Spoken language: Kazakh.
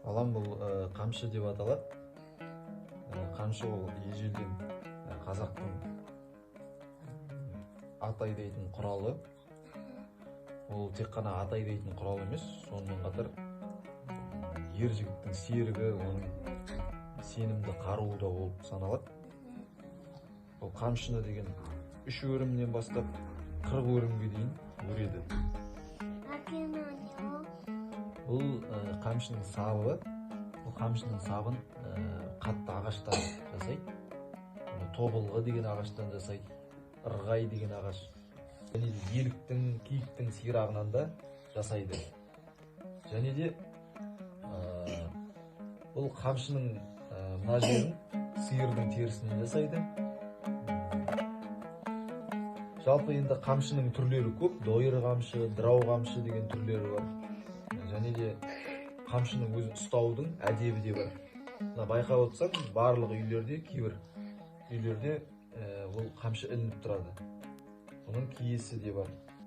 Балам, бұл қамшы деп аталады. Қамшы ол ежелден қазақтың ат айдайтын құралы. Ол тек қана ат айдайтын құрал емес, сонымен қатар ер жігіттің серігі, оның сенімді қаруы да болып саналады. Ол қамшыны деген 3 өрімнен бастап 40 өрімге дейін өреді. Бұл қамшының сабы. Бұл қамшының сабын қатты ағаштан жасайды. Тобылғы деген ағаштан жасайды, ырғай деген ағаш. Және де еліктің, киіктің сирағынан да жасайды. Және де бұл қамшының мына жерін сиырдың терісінен жасайды. Жалпы енді қамшының түрлері көп. Дойыр қамшы, дырау қамшы деген түрлері бар. Және де қамшының өзін ұстаудың әдебі де бар. Байқап отырсаң, барлық үйлерде, кейбір үйлерде бұл қамшы ілініп тұрады. Оның киесі де бар.